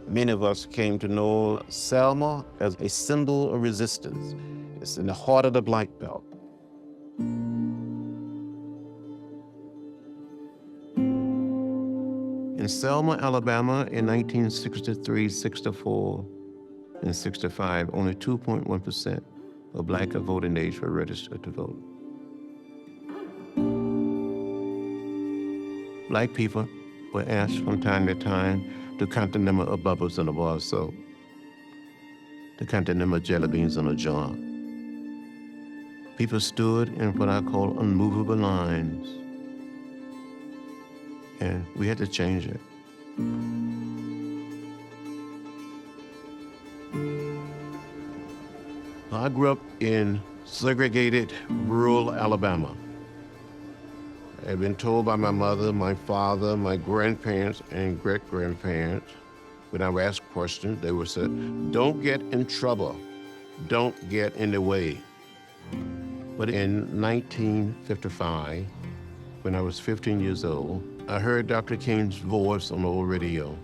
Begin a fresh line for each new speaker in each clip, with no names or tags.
Many of us came to know Selma as a symbol of resistance. It's in the heart of the Black Belt. In Selma, Alabama, in 1963, 64, and 65, only 2.1% of Black of voting age were registered to vote. Black people were asked from time to time to count the number of bubbles in a bar of soap, to count the number of jelly beans on a jar. People stood in what I call unmovable lines, and we had to change it. I grew up in segregated rural Alabama. I had been told by my mother, my father, my grandparents, and great-grandparents, when I would ask questions, they would say, don't get in trouble, don't get in the way. But in 1955, when I was 15 years old, I heard Dr. King's voice on the old radio.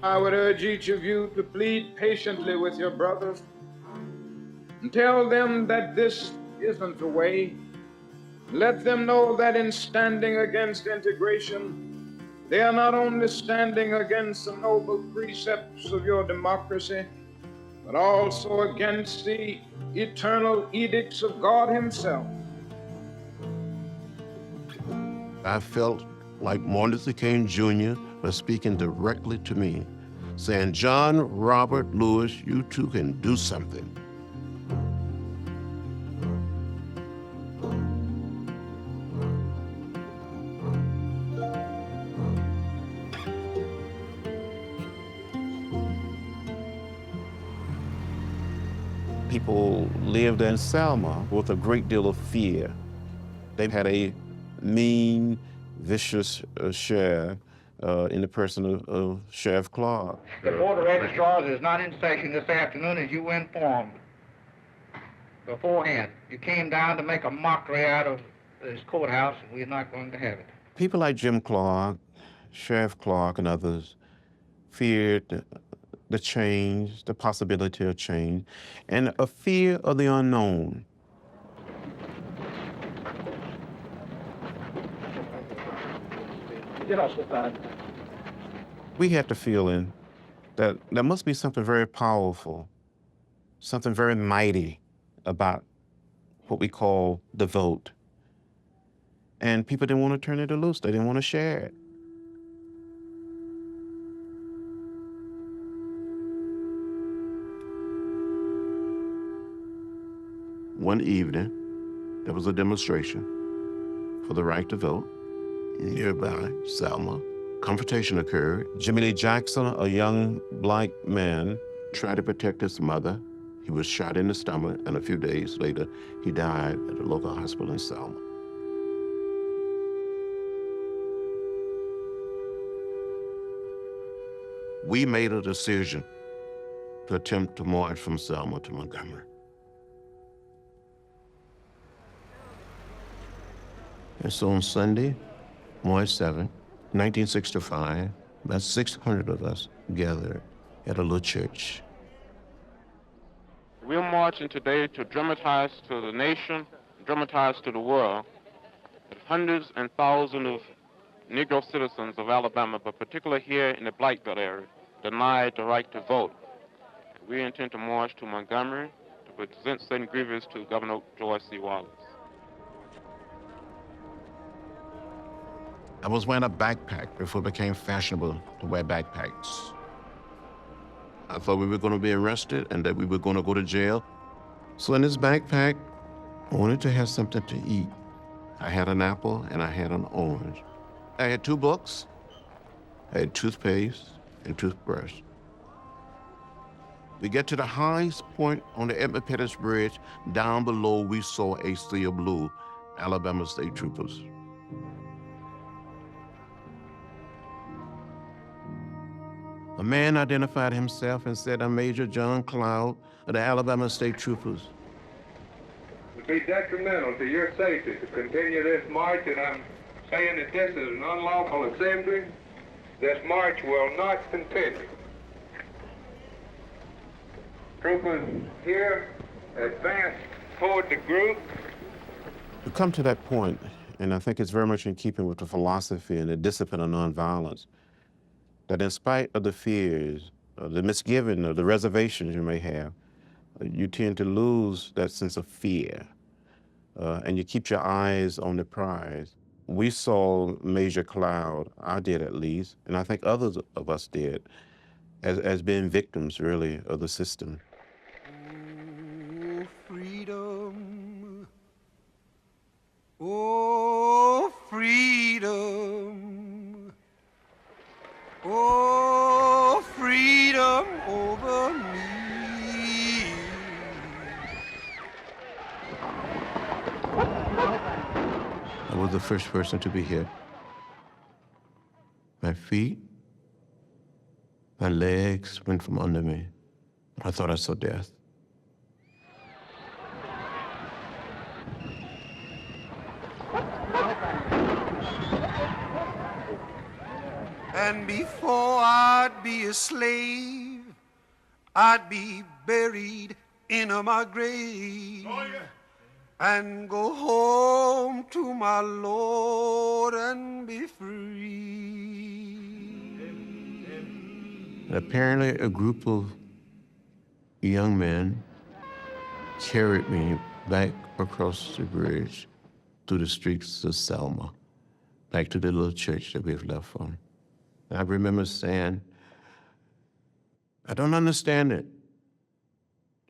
I would urge each of you to plead patiently with your brothers and tell them that this isn't the way. Let them know that in standing against integration, they are not only standing against the noble precepts of your democracy, but also against the eternal edicts of God Himself.
I felt like Martin Luther King Jr. was speaking directly to me, saying, John Robert Lewis, you too can do something. People lived in Selma with a great deal of fear. They had a mean, vicious sheriff in the person of Sheriff Clark.
The Board of Registrars is not in session this afternoon, as you were informed beforehand. You came down to make a mockery out of this courthouse, and we're not going to have it.
People like Jim Clark, Sheriff Clark, and others feared the change, the possibility of change, and a fear of the unknown. We had the feeling that there must be something very powerful, something very mighty about what we call the vote. And people didn't want to turn it loose. They didn't want to share it. One evening, there was a demonstration for the right to vote nearby Selma. Confrontation occurred. Jimmy Lee Jackson, a young Black man, tried to protect his mother. He was shot in the stomach, and a few days later, he died at a local hospital in Selma. We made a decision to attempt to march from Selma to Montgomery. And so on Sunday, March 7, 1965, about 600 of us gathered at a little church.
We're marching today to dramatize to the nation, dramatize to the world, that hundreds and thousands of Negro citizens of Alabama, but particularly here in the Black Belt area, denied the right to vote. We intend to march to Montgomery to present certain grievances to Governor George C. Wallace.
I was wearing a backpack before it became fashionable to wear backpacks. I thought we were going to be arrested and that we were going to go to jail. So in this backpack, I wanted to have something to eat. I had an apple and I had an orange. I had 2 books, I had toothpaste and toothbrush. We get to the highest point on the Edmund Pettus Bridge. Down below, we saw a sea of blue, Alabama State Troopers. A man identified himself and said, I'm Major John Cloud of the Alabama State Troopers.
It would be detrimental to your safety to continue this march, and I'm saying that this is an unlawful assembly. This march will not continue. Troopers here, advance toward the group.
To come to that point, and I think it's very much in keeping with the philosophy and the discipline of nonviolence, that in spite of the fears, the misgiving, or the reservations you may have, you tend to lose that sense of fear, and you keep your eyes on the prize. We saw Major Cloud, I did at least, and I think others of us did, as being victims, really, of the system.
Oh, freedom. Oh, freedom. Oh, freedom over me.
I was the first person to be hit. My feet, my legs went from under me. I thought I saw death.
And before I'd be a slave, I'd be buried in my grave. Oh, yeah. And go home to my Lord and be free.
Apparently, a group of young men carried me back across the bridge through the streets of Selma, back to the little church that we have left from. I remember saying, I don't understand it.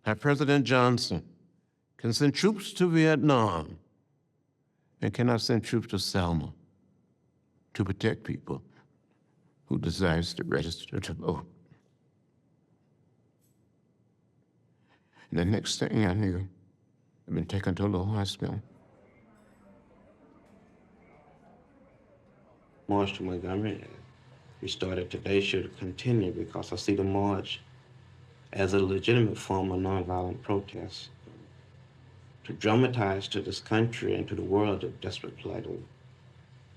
How President Johnson can send troops to Vietnam and cannot send troops to Selma to protect people who desires to register to vote. And the next thing I knew, I'd been taken to a little hospital. March to Montgomery. We started today should continue because I see the march as a legitimate form of nonviolent protest to dramatize to this country and to the world the desperate plight of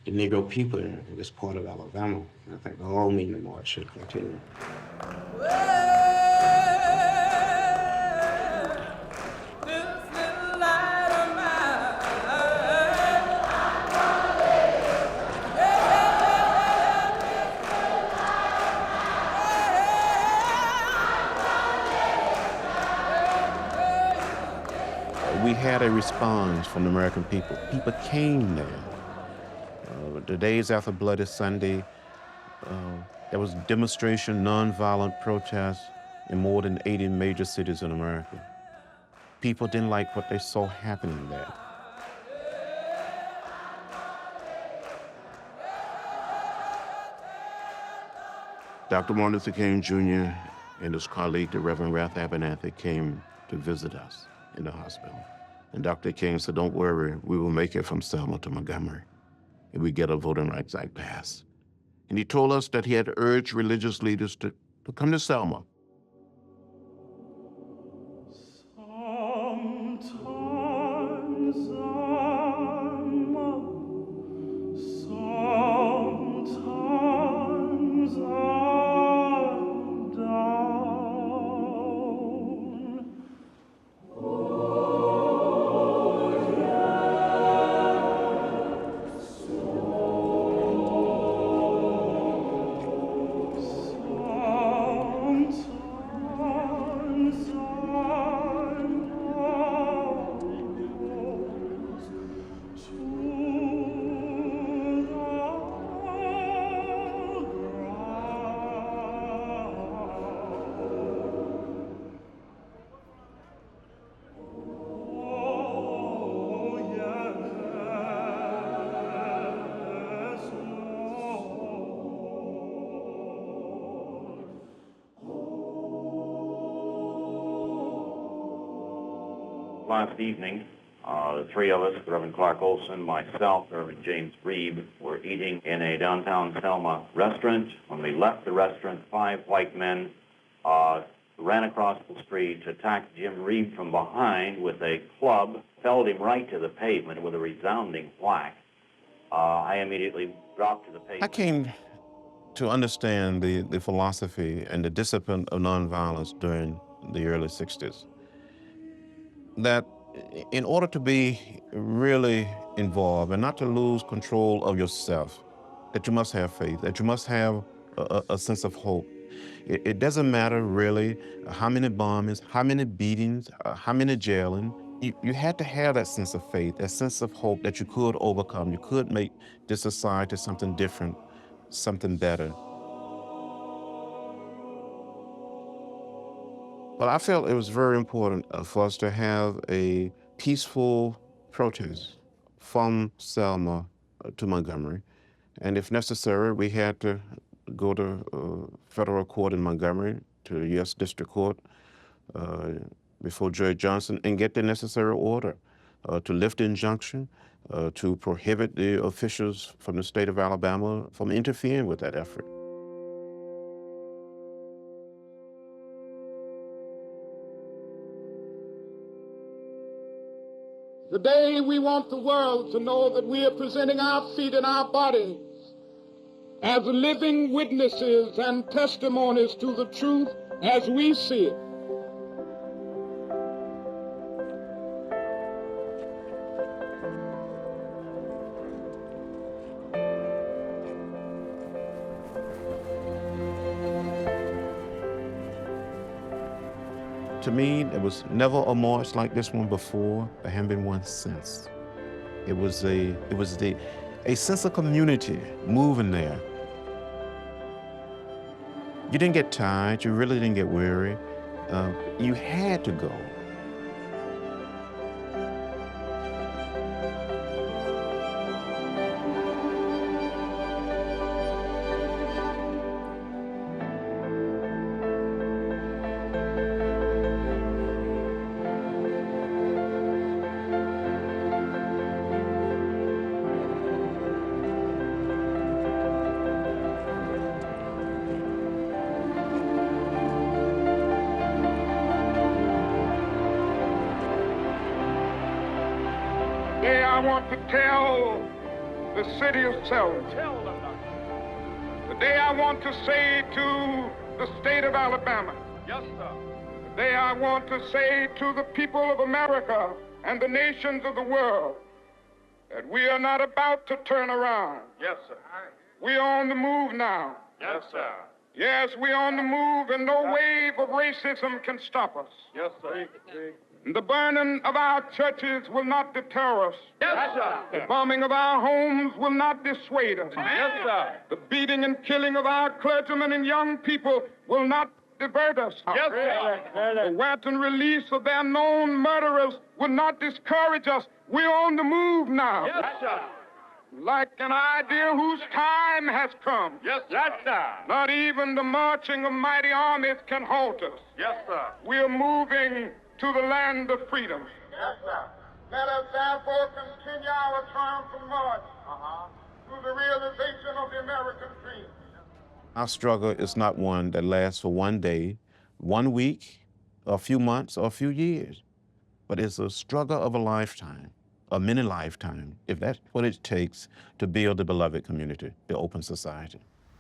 the Negro people in this part of Alabama. And I think the whole meaning of the march should continue. We had a response from the American people. People came there. The days after Bloody Sunday, there was demonstration, nonviolent protests in more than 80 major cities in America. People didn't like what they saw happening there. Dr. Martin Luther King Jr. and his colleague, the Reverend Ralph Abernathy, came to visit us in the hospital. And Dr. King said, don't worry, we will make it from Selma to Montgomery if we get a Voting Rights Act passed. And he told us that he had urged religious leaders to come to Selma.
Last evening, the three of us, Reverend Clark Olson, myself, Reverend James Reeb, were eating in a downtown Selma restaurant. When we left the restaurant, 5 white men ran across the street, attacked Jim Reeb from behind with a club, felled him right to the pavement with a resounding whack. I immediately dropped to the pavement.
I came to understand the philosophy and the discipline of nonviolence during the early 60s, that in order to be really involved and not to lose control of yourself, that you must have faith, that you must have a sense of hope. It doesn't matter really how many bombings, how many beatings, how many jailing. You had to have that sense of faith, that sense of hope that you could overcome. You could make this society something different, something better. But I felt it was very important for us to have a peaceful protest from Selma to Montgomery. And if necessary, we had to go to federal court in Montgomery, to the U.S. District Court, before Judge Johnson, and get the necessary order to lift the injunction, to prohibit the officials from the state of Alabama from interfering with that effort.
Today, we want the world to know that we are presenting our feet and our bodies as living witnesses and testimonies to the truth as we see it.
To me, there was never a march like this one before. There hadn't been one since. It was a sense of community moving there. You didn't get tired. You really didn't get weary. You had to go.
Today I want to tell the city of Selma. Today I want to say to the state of Alabama. Yes, sir. Today I want to say to the people of America and the nations of the world that we are not about to turn around. Yes, sir. We are on the move now. Yes, sir. Yes, we're on the move, and no wave of racism can stop us. Yes, sir. The burning of our churches will not deter us. Yes, sir. The bombing of our homes will not dissuade us. Yes, sir. The beating and killing of our clergymen and young people will not divert us. Yes, sir. The wanton release of their known murderers will not discourage us. We're on the move now. Yes, sir. Like an idea whose time has come. Yes, sir. Not even the marching of mighty armies can halt us. Yes, sir. We're moving to the land of freedom. Yes, sir. Let us therefore continue our triumphant march to the realization of the American dream.
Our struggle is not one that lasts for one day, 1 week, a few months, or a few years, but it's a struggle of a lifetime, a many lifetime, if that's what it takes to build the beloved community, the open society.